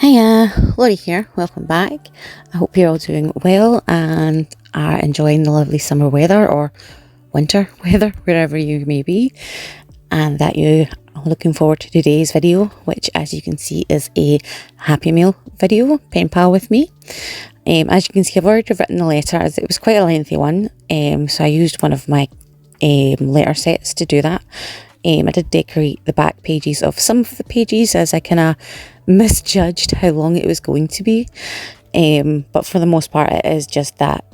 Hiya, Lottie here, welcome back. I hope you're all doing well and are enjoying the lovely summer weather or winter weather, wherever you may be, and that you are looking forward to today's video, which as you can see is a Happy Meal video, Penpal with me. As you can see, I've already written the letter, as it was quite a lengthy one, so I used one of my letter sets to do that. I did decorate the back pages of some of the pages as I kind of misjudged how long it was going to be, but for the most part it is just that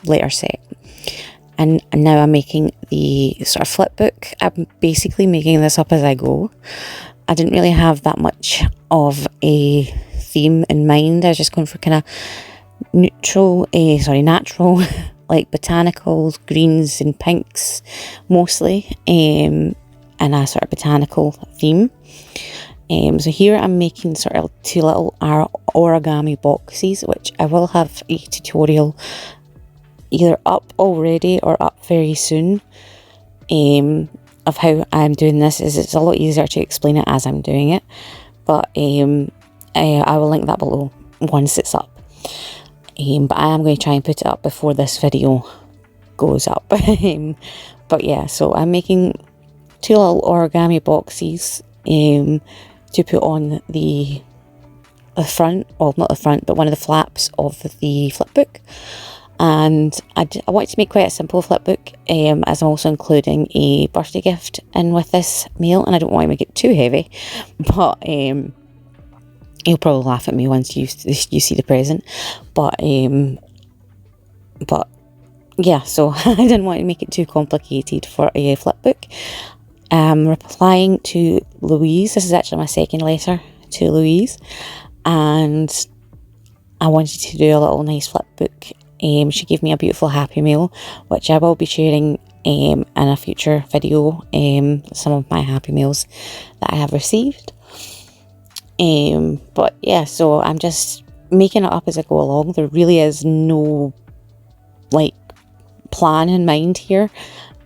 letter set. And now I'm making the sort of flip book. I'm basically making this up as I go. I didn't really have that much of a theme in mind. I was just going for kind of natural like botanicals, greens and pinks mostly, and a sort of botanical theme. So here I'm making sort of two little origami boxes, which I will have a tutorial either up already or up very soon of how I'm doing this. It's a lot easier to explain it as I'm doing it, but I will link that below once it's up. But I am going to try and put it up before this video goes up. But yeah, so I'm making two little origami boxes to put on the front, well not the front, but one of the flaps of the flip book. And I wanted to make quite a simple flip book, as I'm also including a birthday gift in with this meal, and I don't want to make it too heavy, but you'll probably laugh at me once you see the present. But yeah, so I didn't want to make it too complicated for a flip book. Replying to Louise, this is actually my second letter to Louise, and I wanted to do a little nice flip book. She gave me a beautiful Happy Meal, which I will be sharing in a future video, some of my Happy Meals that I have received. But yeah, so I'm just making it up as I go along. There really is no like plan in mind here.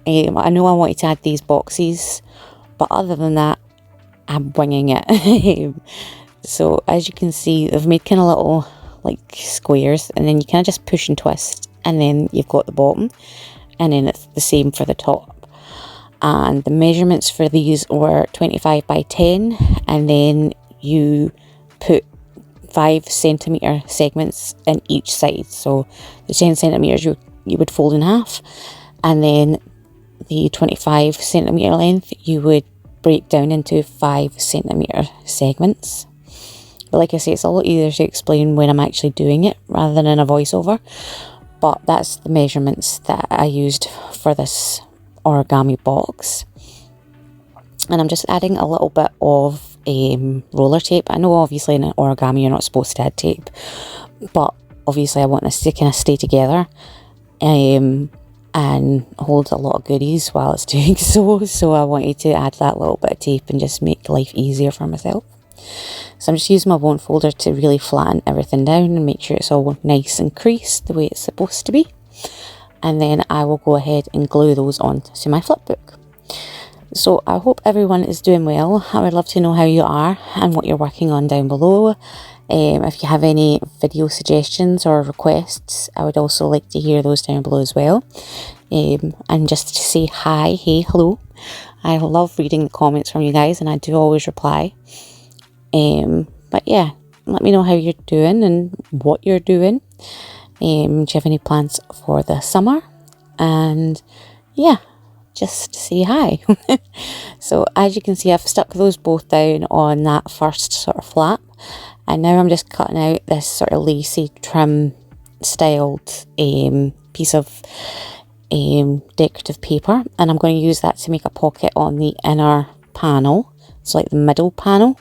I know I wanted to add these boxes, but other than that I'm winging it. So as you can see, I've made kind of little like squares, and then you kind of just push and twist, and then you've got the bottom, and then it's the same for the top. And the measurements for these were 25 by 10, and then you put 5 centimeter segments in each side. So the 10 centimeters you would fold in half, and then the 25 centimeter length you would break down into 5 centimeter segments. But like I say, it's a lot easier to explain when I'm actually doing it rather than in a voiceover. But that's the measurements that I used for this origami box. And I'm just adding a little bit of roller tape. I know obviously in an origami you're not supposed to add tape, but obviously I want this to kind of stay together and hold a lot of goodies while it's doing so I wanted to add that little bit of tape and just make life easier for myself. So I'm just using my bone folder to really flatten everything down and make sure it's all nice and creased the way it's supposed to be, and then I will go ahead and glue those onto my flip book. So I hope everyone is doing well. I would love to know how you are and what you're working on down below. If you have any video suggestions or requests, I would also like to hear those down below as well. And just to say hi, hey, hello. I love reading the comments from you guys, and I do always reply. But yeah, let me know how you're doing and what you're doing. Do you have any plans for the summer? And yeah, just say hi. So as you can see, I've stuck those both down on that first sort of flap, and now I'm just cutting out this sort of lacy trim styled piece of decorative paper, and I'm going to use that to make a pocket on the inner panel, so like the middle panel.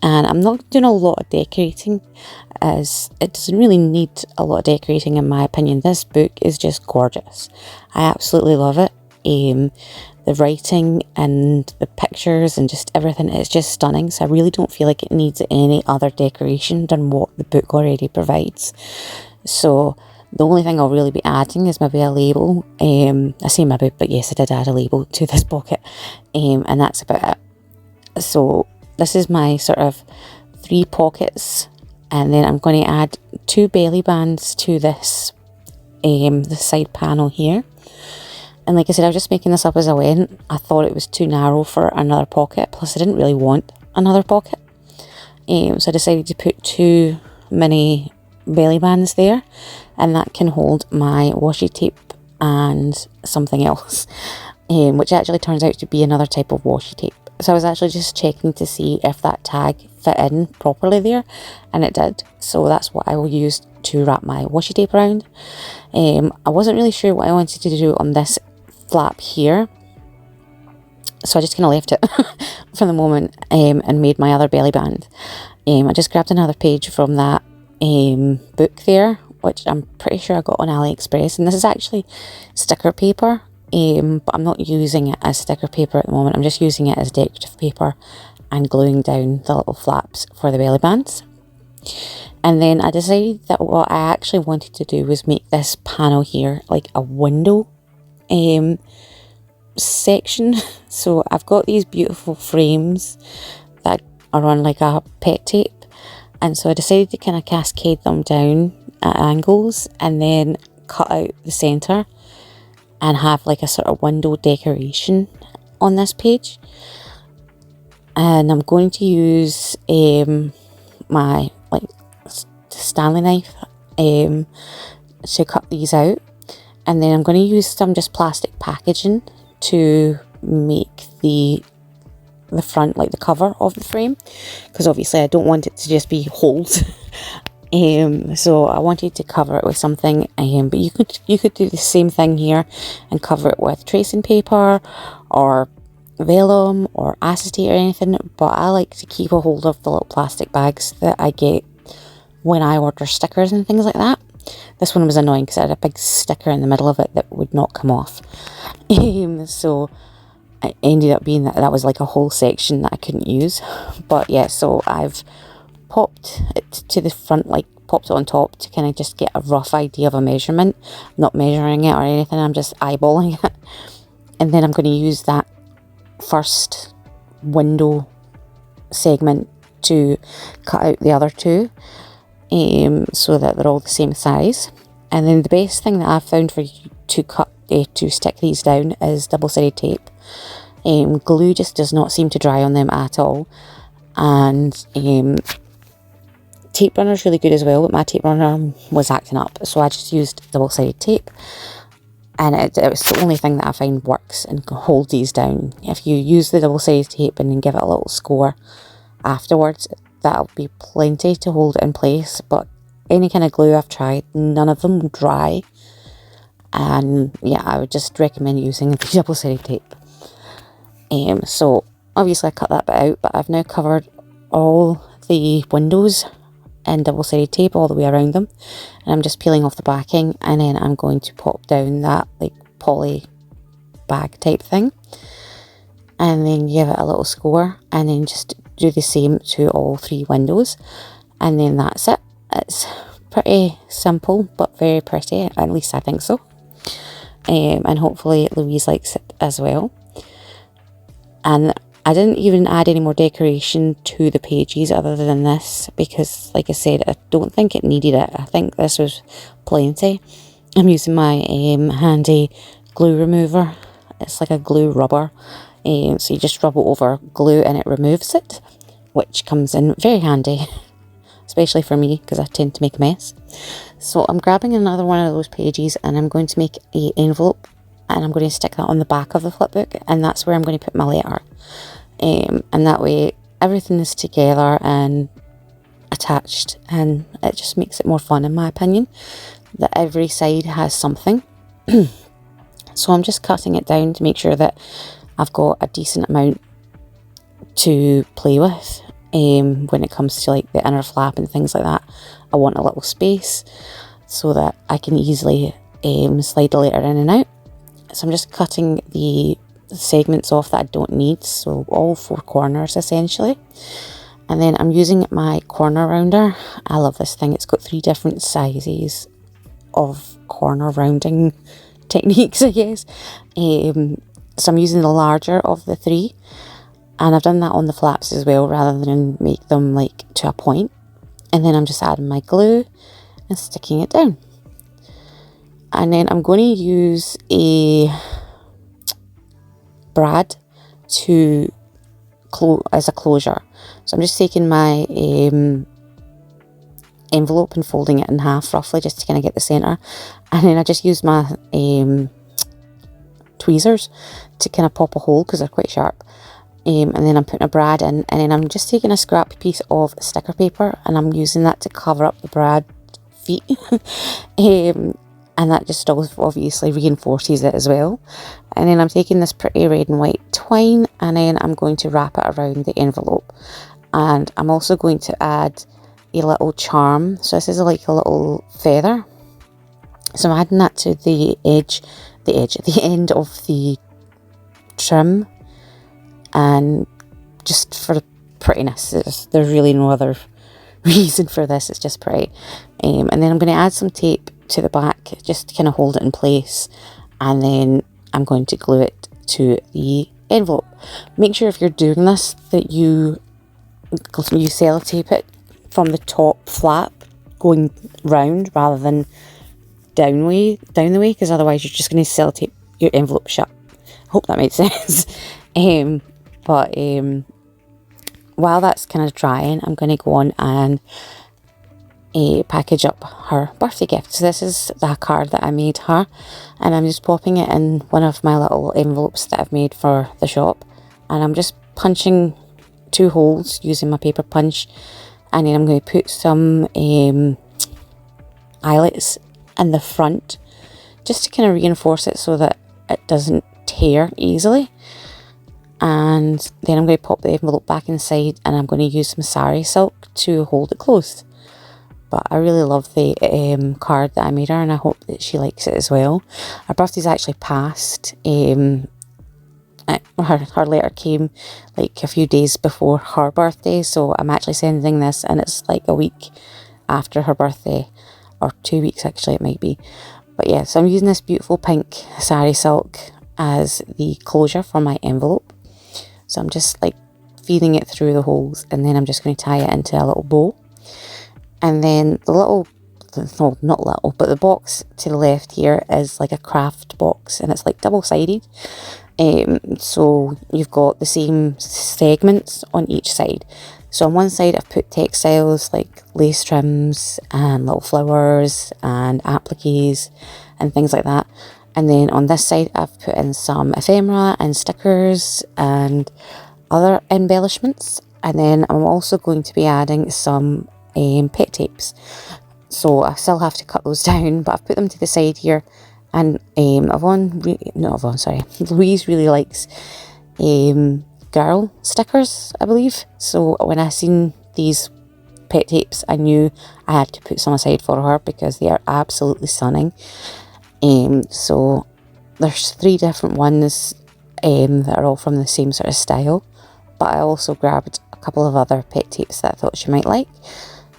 And I'm not doing a lot of decorating, as it doesn't really need a lot of decorating in my opinion. This book is just gorgeous. I absolutely love it. The writing and the pictures and just everything is just stunning. So I really don't feel like it needs any other decoration than what the book already provides. So the only thing I'll really be adding is maybe a label. I say maybe, but yes, I did add a label to this pocket. And that's about it. So this is my sort of 3 pockets, and then I'm going to add 2 belly bands to this the side panel here. And like I said, I was just making this up as I went. I thought it was too narrow for another pocket, plus I didn't really want another pocket. So I decided to put 2 mini belly bands there, and that can hold my washi tape and something else, which actually turns out to be another type of washi tape. So I was actually just checking to see if that tag fit in properly there, and it did. So that's what I will use to wrap my washi tape around. I wasn't really sure what I wanted to do on this flap here, so I just kind of left it for the moment, and made my other belly band. I just grabbed another page from that book there, which I'm pretty sure I got on AliExpress, and this is actually sticker paper, but I'm not using it as sticker paper at the moment. I'm just using it as decorative paper and gluing down the little flaps for the belly bands. And then I decided that what I actually wanted to do was make this panel here like a window section. So I've got these beautiful frames that are on like a pet tape, and so I decided to kind of cascade them down at angles and then cut out the centre and have like a sort of window decoration on this page. And I'm going to use my like Stanley knife to cut these out, and then I'm going to use some just plastic packaging to make the front, like the cover of the frame, because obviously I don't want it to just be holes. So I wanted to cover it with something, but you could do the same thing here and cover it with tracing paper or vellum or acetate or anything, but I like to keep a hold of the little plastic bags that I get when I order stickers and things like that. This one was annoying because I had a big sticker in the middle of it that would not come off. So it ended up being that was like a whole section that I couldn't use. But yeah, so I've popped it to the front, like popped it on top to kind of just get a rough idea of a measurement. I'm not measuring it or anything, I'm just eyeballing it. And then I'm going to use that first window segment to cut out the other 2, so that they're all the same size. And then the best thing that I've found for you to stick these down is double-sided tape. Glue just does not seem to dry on them at all, and tape runner is really good as well, but my tape runner was acting up, so I just used double-sided tape, and it was the only thing that I find works and can hold these down. If you use the double-sided tape and then give it a little score afterwards, that'll be plenty to hold it in place. But any kind of glue I've tried, none of them dry, and yeah, I would just recommend using the double-sided tape. So obviously I cut that bit out, but I've now covered all the windows in double-sided tape all the way around them, and I'm just peeling off the backing, and then I'm going to pop down that like poly bag type thing, and then give it a little score, and then just do the same to all 3 windows, and then that's it. It's pretty simple but very pretty, at least I think so, and hopefully Louise likes it as well. And I didn't even add any more decoration to the pages other than this, because like I said, I don't think it needed it. I think this was plenty. I'm using my handy glue remover. It's like a glue rubber, so you just rub it over glue and it removes it, which comes in very handy, especially for me because I tend to make a mess. So I'm grabbing another one of those pages and I'm going to make an envelope, and I'm going to stick that on the back of the flipbook, and that's where I'm going to put my letter. And that way everything is together and attached, and it just makes it more fun, in my opinion, that every side has something. So I'm just cutting it down to make sure that I've got a decent amount to play with. When it comes to like the inner flap and things like that, I want a little space so that I can easily slide the letter in and out. So I'm just cutting the segments off that I don't need, so all 4 corners essentially. And then I'm using my corner rounder. I love this thing. It's got 3 different sizes of corner rounding techniques, I guess. So I'm using the larger of the 3, And I've done that on the flaps as well, rather than make them like to a point. And then I'm just adding my glue and sticking it down. And then I'm going to use a brad to as a closure. So I'm just taking my envelope and folding it in half roughly, just to kind of get the centre. And then I just use my tweezers to kind of pop a hole because they're quite sharp. And then I'm putting a brad in, and then I'm just taking a scrap piece of sticker paper and I'm using that to cover up the brad feet. And that just obviously reinforces it as well. And then I'm taking this pretty red and white twine, and then I'm going to wrap it around the envelope. And I'm also going to add a little charm. So this is like a little feather. So I'm adding that to the end of the trim. And just for prettiness, there's really no other reason for this, it's just pretty. And then I'm going to add some tape to the back just to kind of hold it in place, and then I'm going to glue it to the envelope. Make sure if you're doing this that you sellotape it from the top flap going round rather than down the way, because otherwise you're just going to sellotape your envelope shut. Hope that makes sense. But while that's kind of drying, I'm going to go on and package up her birthday gift. So this is the card that I made her, and I'm just popping it in one of my little envelopes that I've made for the shop, and I'm just punching 2 holes using my paper punch, and then I'm going to put some eyelets in the front just to kind of reinforce it so that it doesn't tear easily. And then I'm going to pop the envelope back inside, and I'm going to use some sari silk to hold it closed. But I really love the card that I made her, and I hope that she likes it as well. Her birthday's actually passed. Her letter came like a few days before her birthday, so I'm actually sending this, and it's like a week after her birthday, or 2 weeks actually it might be. But yeah, so I'm using this beautiful pink sari silk as the closure for my envelope. So I'm just like feeding it through the holes, and then I'm just going to tie it into a little bow. And then the little, no, not little, but the box to the left here is like a craft box, and it's like double-sided. So you've got the same segments on each side. So on one side I've put textiles like lace trims and little flowers and appliques and things like that. And then on this side I've put in some ephemera and stickers and other embellishments. And then I'm also going to be adding some pet tapes. So I still have to cut those down, but I've put them to the side here. And Louise really likes girl stickers, I believe. So when I seen these pet tapes, I knew I had to put some aside for her because they are absolutely stunning. So there's 3 different ones that are all from the same sort of style, but I also grabbed a couple of other pet tapes that I thought she might like,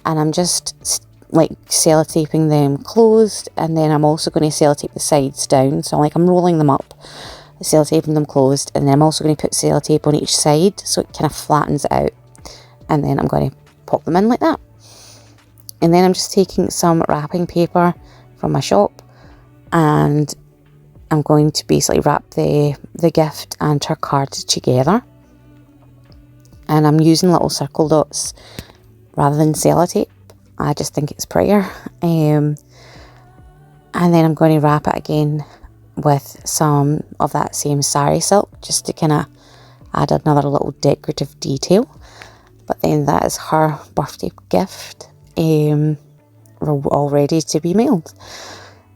and I'm just like sellotaping them closed, and then I'm also going to sellotape the sides down. So I'm rolling them up, sellotaping them closed, and then I'm also going to put sellotape on each side so it kind of flattens it out, and then I'm going to pop them in like that. And then I'm just taking some wrapping paper from my shop, and I'm going to basically wrap the gift and her card together, and I'm using little circle dots rather than sellotape. I just think it's prettier. And then I'm going to wrap it again with some of that same sari silk just to kind of add another little decorative detail. But then that is her birthday gift, all ready to be mailed.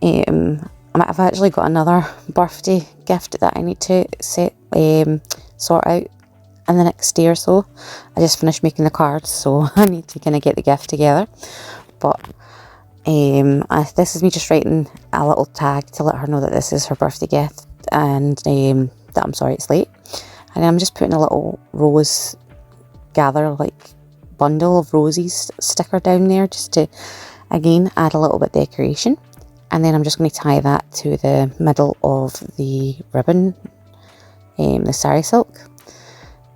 I've actually got another birthday gift that I need to sort out in the next day or so. I just finished making the cards, so I need to kind of get the gift together. But this is me just writing a little tag to let her know that this is her birthday gift, and that I'm sorry it's late. And I'm just putting a little rose bundle of roses sticker down there just to again add a little bit of decoration. And then I'm just going to tie that to the middle of the ribbon, the sari silk.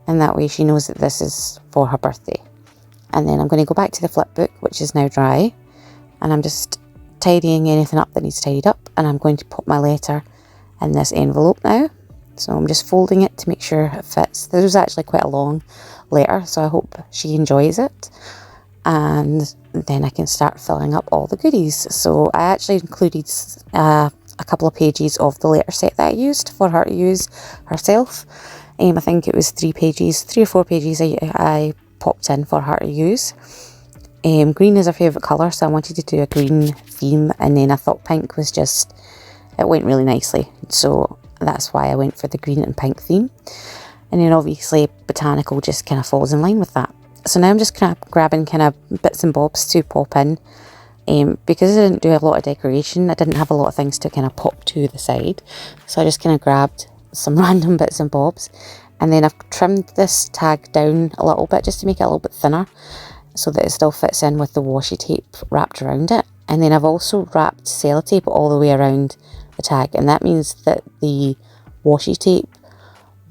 and that way she knows that this is for her birthday. And then I'm going to go back to the flip book, which is now dry, and I'm just tidying anything up that needs tidied up, and I'm going to put my letter in this envelope now. So I'm just folding it to make sure it fits. This was actually quite a long letter, so I hope she enjoys it. And then I can start filling up all the goodies. So I actually included a couple of pages of the letter set that I used for her to use herself. I think it was 3 or 4 pages I popped in for her to use. Green is her favourite colour, so I wanted to do a green theme, and then I thought pink was just, it went really nicely, so that's why I went for the green and pink theme. And then obviously botanical just kind of falls in line with that. So now I'm just kind of grabbing kind of bits and bobs to pop in. Because I didn't do a lot of decoration, I didn't have a lot of things to kind of pop to the side, so I just kind of grabbed some random bits and bobs, and then I've trimmed this tag down a little bit just to make it a little bit thinner, so that it still fits in with the washi tape wrapped around it. And then I've also wrapped sellotape all the way around the tag, and that means that the washi tape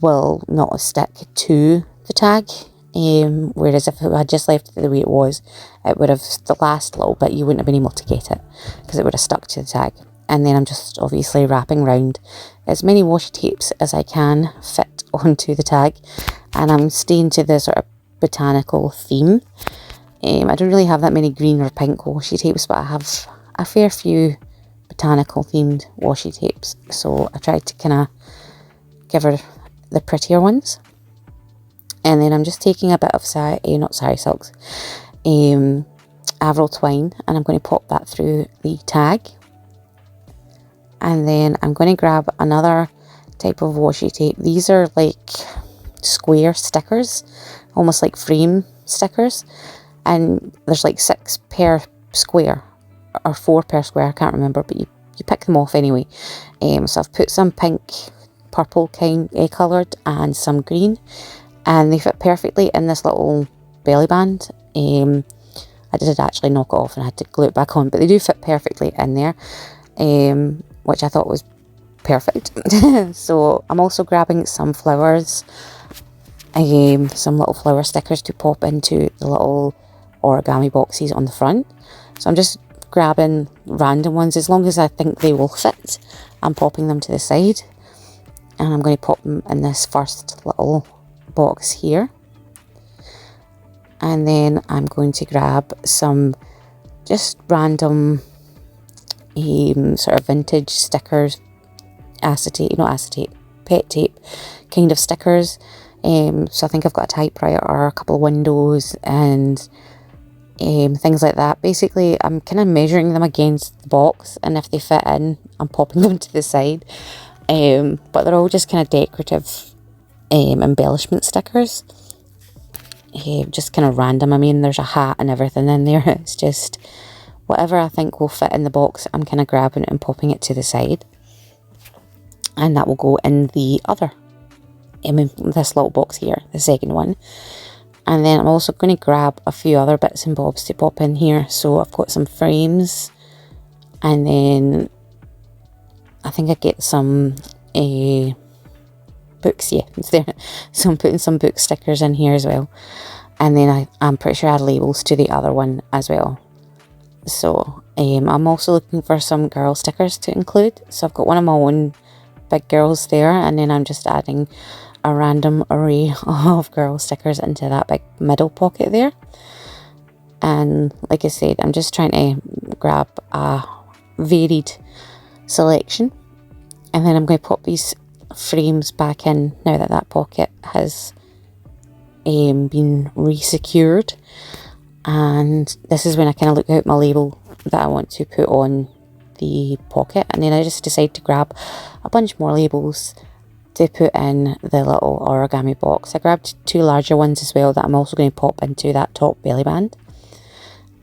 will not stick to the tag, whereas if I had just left it the way it was, it would have, the last little bit you wouldn't have been able to get it because it would have stuck to the tag. And then I'm just obviously wrapping around as many washi tapes as I can fit onto the tag, and I'm staying to the sort of botanical theme. I don't really have that many green or pink washi tapes, but I have a fair few botanical themed washi tapes, so I tried to kind of give her the prettier ones. And then I'm just taking a bit of silks, Avril twine, and I'm going to pop that through the tag. And then I'm going to grab another type of washi tape. These are like square stickers, almost like frame stickers, and there's like 6 per square or 4 per square, I can't remember, but you pick them off anyway. So I've put some pink, purple kind coloured, and some green, and they fit perfectly in this little belly band. I did actually knock it off and I had to glue it back on, but they do fit perfectly in there, which I thought was perfect. So I'm also grabbing some flowers, some little flower stickers to pop into the little origami boxes on the front. So I'm just grabbing random ones, as long as I think they will fit, I'm popping them to the side, and I'm going to pop them in this first little box here. And then I'm going to grab some just random sort of vintage stickers, pet tape kind of stickers. So I think I've got a typewriter, a couple of windows, and things like that. Basically, I'm kind of measuring them against the box, and if they fit in, I'm popping them to the side. But they're all just kind of decorative embellishment stickers. Just kind of random. I mean, there's a hat and everything in there. It's just whatever I think will fit in the box, I'm kind of grabbing it and popping it to the side. And that will go in the other, this little box here, the second one. And then I'm also going to grab a few other bits and bobs to pop in here. So I've got some frames, and then I think I get some books, yeah, it's there. So I'm putting some book stickers in here as well. And then I'm pretty sure I had labels to the other one as well. So I'm also looking for some girl stickers to include. So I've got one of my own big girls there, and then I'm just adding a random array of girl stickers into that big middle pocket there. And like I said, I'm just trying to grab a varied selection, and then I'm going to pop these frames back in now that that pocket has been re-secured. And this is when I kind of look out my label that I want to put on the pocket, and then I just decide to grab a bunch more labels to put in the little origami box. I grabbed 2 larger ones as well that I'm also going to pop into that top belly band.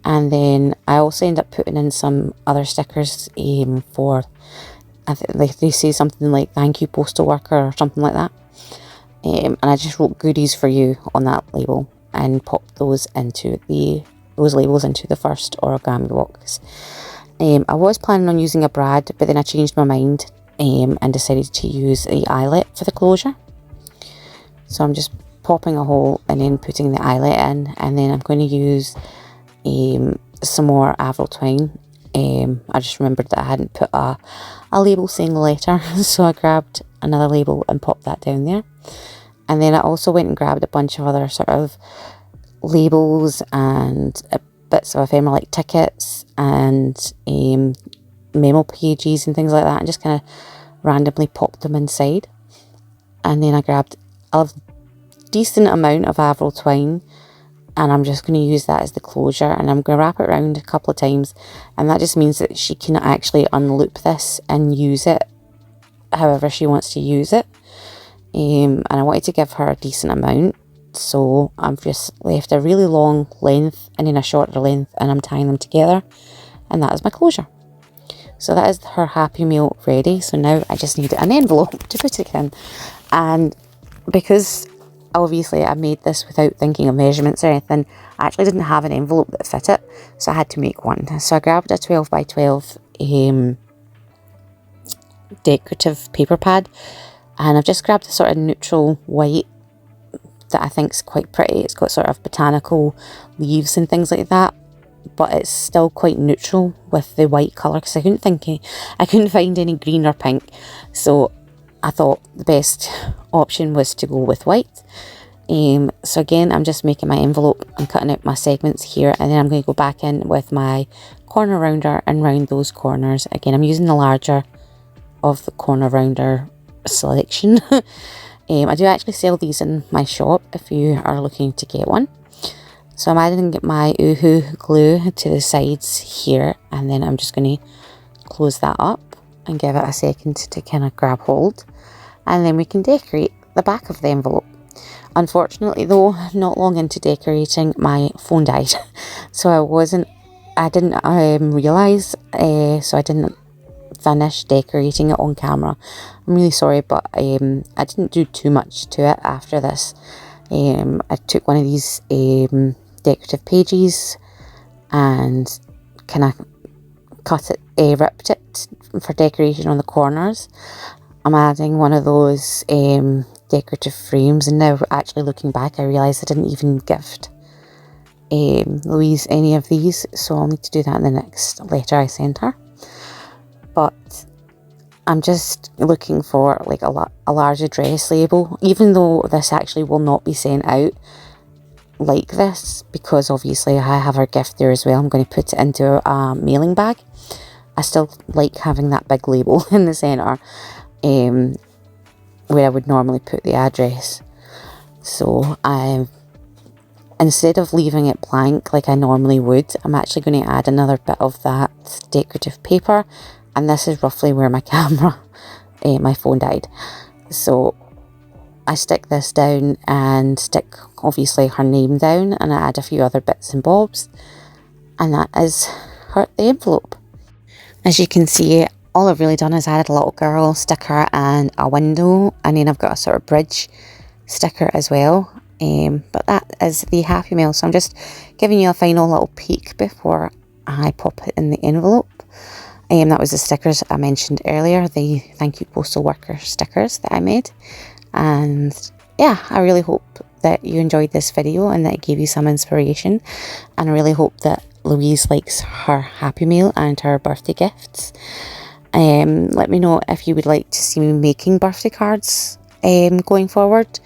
And then I also end up putting in some other stickers for, I think they say something like "thank you postal worker" or something like that. And I just wrote "goodies for you" on that label and popped those labels into the first origami box. I was planning on using a brad, but then I changed my mind and decided to use a eyelet for the closure. So I'm just popping a hole and then putting the eyelet in, and then I'm going to use some more Avril twine. I just remembered that I hadn't put a label saying the letter, so I grabbed another label and popped that down there. And then I also went and grabbed a bunch of other sort of labels and bits of ephemera like tickets and memo pages and things like that, and just kind of randomly popped them inside. And then I grabbed a decent amount of Avril twine, and I'm just going to use that as the closure, and I'm going to wrap it around a couple of times, and that just means that she can actually unloop this and use it however she wants to use it. And I wanted to give her a decent amount, so I've just left a really long length and then a shorter length, and I'm tying them together, and that is my closure. So that is her Happy Meal ready. So now I just need an envelope to put it in, and because obviously I made this without thinking of measurements or anything, I actually didn't have an envelope that fit it, so I had to make one. So I grabbed a 12 by 12 decorative paper pad, and I've just grabbed a sort of neutral white that I think is quite pretty. It's got sort of botanical leaves and things like that, but it's still quite neutral with the white colour, because I couldn't find any green or pink, so I thought the best option was to go with white. So again, I'm just making my envelope. I'm cutting out my segments here, and then I'm going to go back in with my corner rounder and round those corners. Again, I'm using the larger of the corner rounder selection. I do actually sell these in my shop if you are looking to get one. So I'm adding my Oohoo glue to the sides here, and then I'm just going to close that up and give it a second to kind of grab hold, and then we can decorate the back of the envelope. Unfortunately though, not long into decorating, my phone died, so I didn't realise, so I didn't finish decorating it on camera. I'm really sorry, but I didn't do too much to it after this. I took one of these decorative pages and kind of ripped it for decoration on the corners. I'm adding one of those decorative frames, and now actually looking back, I realise I didn't even gift Louise any of these, so I'll need to do that in the next letter I send her. But I'm just looking for like a large address label, even though this actually will not be sent out like this, because obviously I have her gift there as well. I'm going to put it into a mailing bag. I still like having that big label in the centre, where I would normally put the address. So instead of leaving it blank like I normally would, I'm actually going to add another bit of that decorative paper, and this is roughly where my my phone died. So I stick this down and stick obviously her name down, and I add a few other bits and bobs, and that is the envelope. As you can see, all I've really done is added a little girl sticker and a window, and then I've got a sort of bridge sticker as well. But that is the Happy Meal, so I'm just giving you a final little peek before I pop it in the envelope. That was the stickers I mentioned earlier, the Thank You Postal Worker stickers that I made. And yeah, I really hope that you enjoyed this video and that it gave you some inspiration. And I really hope that Louise likes her Happy Meal and her birthday gifts. Let me know if you would like to see me making birthday cards going forward.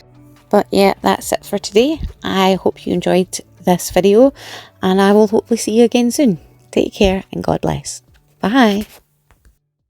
But yeah, that's it for today. I hope you enjoyed this video, and I will hopefully see you again soon. Take care and God bless. Bye.